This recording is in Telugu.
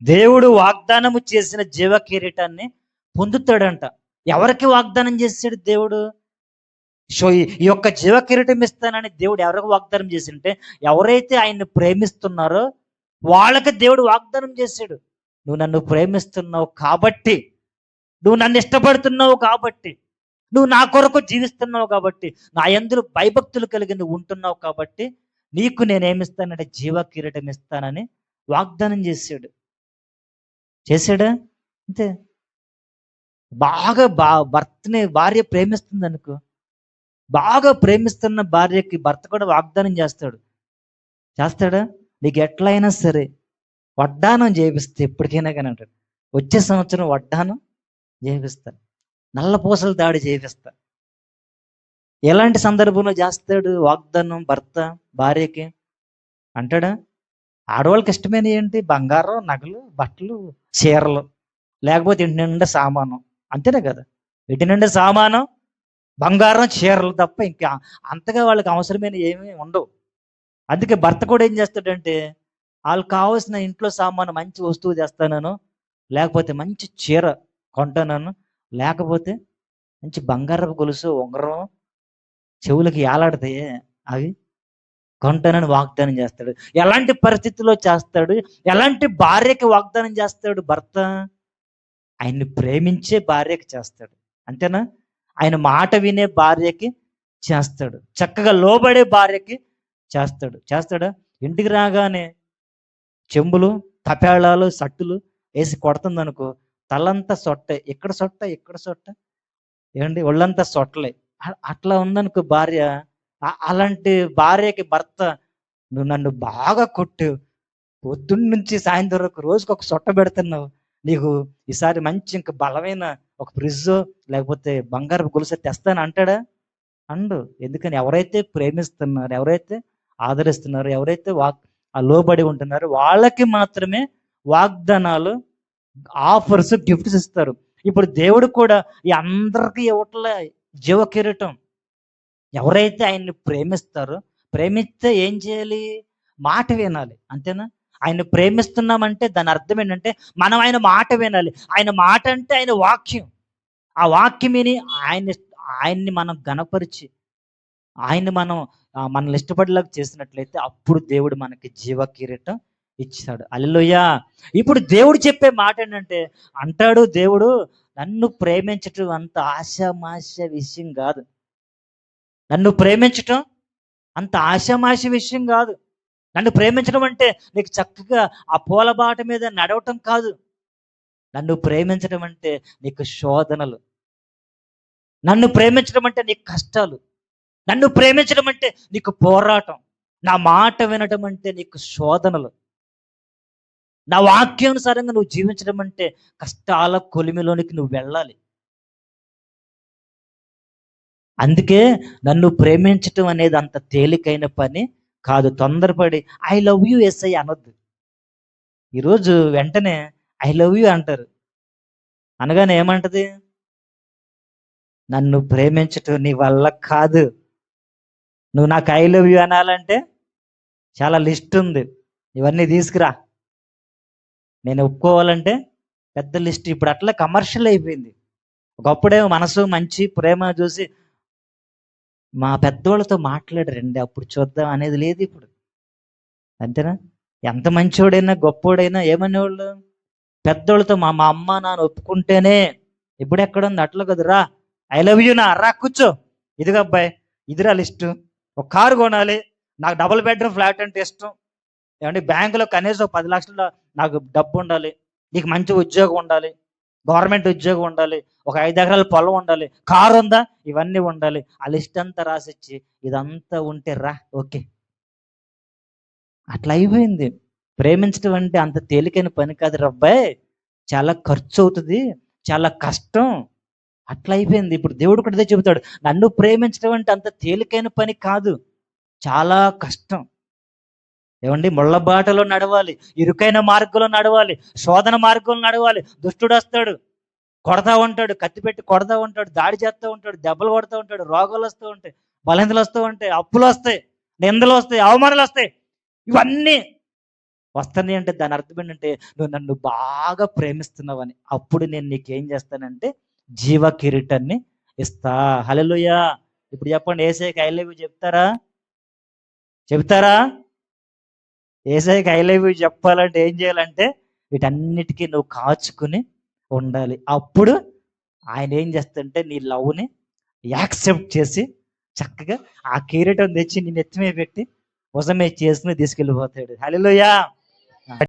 దేవుడు వాగ్దానము చేసిన జీవ కిరీటాన్ని పొందుతాడంట. ఎవరికి వాగ్దానం చేశాడు దేవుడు? ఈ యొక్క జీవ కిరీటం ఇస్తానని దేవుడు ఎవరికి వాగ్దానం చేసింటే, ఎవరైతే ఆయన్ని ప్రేమిస్తున్నారో వాళ్ళకి దేవుడు వాగ్దానం చేశాడు. నువ్వు నన్ను ప్రేమిస్తున్నావు కాబట్టి, నువ్వు నన్ను ఇష్టపడుతున్నావు కాబట్టి, నువ్వు నా కొరకు జీవిస్తున్నావు కాబట్టి, నా యందు భయభక్తులు కలిగి నువ్వు ఉంటున్నావు కాబట్టి, నీకు నేనేమిస్తానంటే జీవ కిరీటం ఇస్తానని వాగ్దానం చేశాడు. చేశాడా? అంతే. బాగా భర్తని భార్య ప్రేమిస్తుంది అనుకో, బాగా ప్రేమిస్తున్న భార్యకి భర్త కూడా వాగ్దానం చేస్తాడు. చేస్తాడా? నీకు ఎట్లయినా సరే వడ్డానం చేపిస్తే ఎప్పటికైనా కానీ అంటాడు, వచ్చే సంవత్సరం వడ్డానం చేపిస్తా, నల్లపూసల దాడి చేపిస్తా. ఎలాంటి సందర్భంలో చేస్తాడు వాగ్దానం భర్త భార్యకి? అంటాడా? ఆడవాళ్ళకి ఇష్టమైన ఏంటి? బంగారం, నగలు, బట్టలు, చీరలు, లేకపోతే ఇంటి నిండా సామానం. అంతేనే కదా, ఇంటి నిండా సామానం, బంగారం, చీరలు తప్ప ఇంకా అంతగా వాళ్ళకి అవసరమైన ఏమీ ఉండవు. అందుకే భర్త కూడా ఏం చేస్తాడంటే, వాళ్ళకి కావాల్సిన ఇంట్లో సామాను మంచి వస్తువు తెస్తానను, లేకపోతే మంచి చీర కొంటానను, లేకపోతే మంచి బంగారపు గొలుసు, ఉంగరం, చెవులకి ఏలాడతాయి అవి కొంటానని వాగ్దానం చేస్తాడు. ఎలాంటి పరిస్థితుల్లో చేస్తాడు? ఎలాంటి భార్యకి వాగ్దానం చేస్తాడు భర్త? ఆయన్ని ప్రేమించే భార్యకి చేస్తాడు. అంతేనా? ఆయన మాట వినే భార్యకి చేస్తాడు. చక్కగా లోబడే భార్యకి చేస్తాడు. చేస్తాడా? ఇంటికి రాగానే చెంబులు, తపేళాలు, సట్టులు వేసి కొడుతుంది అనుకో, తలంతా సొట్టే, ఇక్కడ సొట్ట, ఇక్కడ సొట్ట, ఏమండి ఒళ్ళంతా సొట్టలే. అట్లా ఉందనుకో భార్య, అలాంటి భార్యకి భర్త, నువ్వు నన్ను బాగా కొట్టు, పొద్దున్న నుంచి సాయంత్రం వరకు రోజుకి ఒక సొట్ట పెడుతున్నావు, నీకు ఈసారి మంచి ఇంకా బలమైన ఒక ఫ్రిడ్జ్ లేకపోతే బంగారు గొలుసు తెస్తాను అంటాడా? అండు. ఎందుకని? ఎవరైతే ప్రేమిస్తున్నారు, ఎవరైతే ఆదరిస్తున్నారు, ఎవరైతే లోబడి ఉంటున్నారో వాళ్ళకి మాత్రమే వాగ్దానాలు, ఆఫర్స్, గిఫ్ట్స్ ఇస్తారు. ఇప్పుడు దేవుడు కూడా ఈ అందరికీ ఇవ్వట్లే జీవ కిరీటం. ఎవరైతే ఆయన్ని ప్రేమిస్తారో, ప్రేమిస్తే ఏం చేయాలి? మాట వినాలి. అంతేనా? ఆయన ప్రేమిస్తున్నామంటే దాని అర్థం ఏంటంటే, మనం ఆయన మాట వినాలి. ఆయన మాట అంటే ఆయన వాక్యం. ఆ వాక్యం విని ఆయన్ని మనం గణపరిచి, ఆయన్ని మనం మనల్ని ఇష్టపడేలాగా చేసినట్లయితే అప్పుడు దేవుడు మనకి జీవ కిరీటం ఇచ్చాడు. హల్లెలూయా. ఇప్పుడు దేవుడు చెప్పే మాట ఏంటంటే, అంటాడు దేవుడు, నన్ను ప్రేమించటం అంత ఆశామాష విషయం కాదు. నన్ను ప్రేమించటం అంత ఆశామాష విషయం కాదు. నన్ను ప్రేమించడం అంటే నీకు చక్కగా ఆ పూలబాట మీద నడవటం కాదు. నన్ను ప్రేమించడం అంటే నీకు శోధనలు. నన్ను ప్రేమించడం అంటే నీకు కష్టాలు. నన్ను ప్రేమించడం అంటే నీకు పోరాటం. నా మాట వినడం అంటే నీకు శోధనలు. నా వాక్యానుసారంగా నువ్వు జీవించడం అంటే కష్టాల కొలిమిలోనికి నువ్వు వెళ్ళాలి. అందుకే నన్ను ప్రేమించటం అనేది అంత తేలికైన పని కాదు. తొందరపడి ఐ లవ్ యూ ఎస్ఐ అనొద్దు. ఈరోజు వెంటనే ఐ లవ్ యూ అంటారు. అనగానే ఏమంటది? నన్ను ప్రేమించటం నీ వల్ల కాదు. నువ్వు నాకు ఐ లవ్ యూ అనాలంటే చాలా లిస్ట్ ఉంది, ఇవన్నీ తీసుకురా, నేను ఒప్పుకోవాలంటే పెద్ద లిస్ట్. ఇప్పుడు అట్లా కమర్షియల్ అయిపోయింది. ఒకప్పుడేమో మనసు మంచి ప్రేమ చూసి మా పెద్దవాళ్ళతో మాట్లాడరండి, అప్పుడు చూద్దాం అనేది లేదు ఇప్పుడు. అంతేనా? ఎంత మంచోడైనా గొప్పోడైనా ఏమనేవాళ్ళు? పెద్దోళ్ళతో మా మా అమ్మ నాన్న ఒప్పుకుంటేనే. ఇప్పుడు ఎక్కడుంది? అట్లా కదరా, ఐ లవ్ యూ నా, రా కూర్చో, ఇదిగా అబ్బాయి, ఇదిరా లిస్టు. ఒక కారు కొనాలి, నాకు డబుల్ బెడ్రూమ్ ఫ్లాట్ అంటే ఇష్టం, ఏమంటే బ్యాంకులో కనీసం 10 లక్షలు నాకు డబ్బు ఉండాలి, నీకు మంచి ఉద్యోగం ఉండాలి, గవర్నమెంట్ ఉద్యోగం ఉండాలి, ఒక 5 ఎకరాల పొలం ఉండాలి, కారు ఉందా, ఇవన్నీ ఉండాలి. ఆ లిస్ట్ అంతా రాసిచ్చి ఇదంతా ఉంటే రా ఓకే. అట్లా అయిపోయింది. ప్రేమించడం అంటే అంత తేలికైన పని కాదు రబ్బాయ్, చాలా ఖర్చు అవుతుంది, చాలా కష్టం. అట్లా అయిపోయింది. ఇప్పుడు దేవుడు కూడా ఇదే చెబుతాడు, నన్ను ప్రేమించడం అంటే అంత తేలికైన పని కాదు, చాలా కష్టం. ఏమండి? ముళ్ళ బాటలో నడవాలి, ఇరుకైన మార్గంలో నడవాలి, శోధన మార్గంలో నడవాలి. దుష్టుడు వస్తాడు, కొడతా ఉంటాడు, కత్తి పెట్టి కొడతా ఉంటాడు, దాడి చేస్తూ ఉంటాడు, దెబ్బలు కొడతా ఉంటాడు, రోగాలు వస్తూ ఉంటాయి, బలహీనతలు వస్తూ ఉంటాయి, అప్పులు వస్తాయి, నిందలు వస్తాయి, అవమానాలు వస్తాయి. ఇవన్నీ వస్తుంది అంటే దాని అర్థం ఏంటంటే నువ్వు నన్ను బాగా ప్రేమిస్తున్నావని. అప్పుడు నేను నీకేం చేస్తానంటే జీవ కిరీటాన్ని ఇస్తా. హల్లెలూయా. ఇప్పుడు చెప్పండి, యేసయ్యకి ఐ లవ్ యూ చెప్తారా? చెప్తారా? యేసయ్యకి ఐ లవ్ యూ చెప్పాలంటే ఏం చేయాలంటే వీటన్నిటికీ నువ్వు కాచుకుని ఉండాలి. అప్పుడు ఆయన ఏం చేస్తాడంటే నీ లవ్‌ని యాక్సెప్ట్ చేసి చక్కగా ఆ కిరీటం తెచ్చి నీ నెత్తి మీద పెట్టి భుజం మీద చేసుకొని తీసుకెళ్ళిపోతాడు. హల్లెలూయా.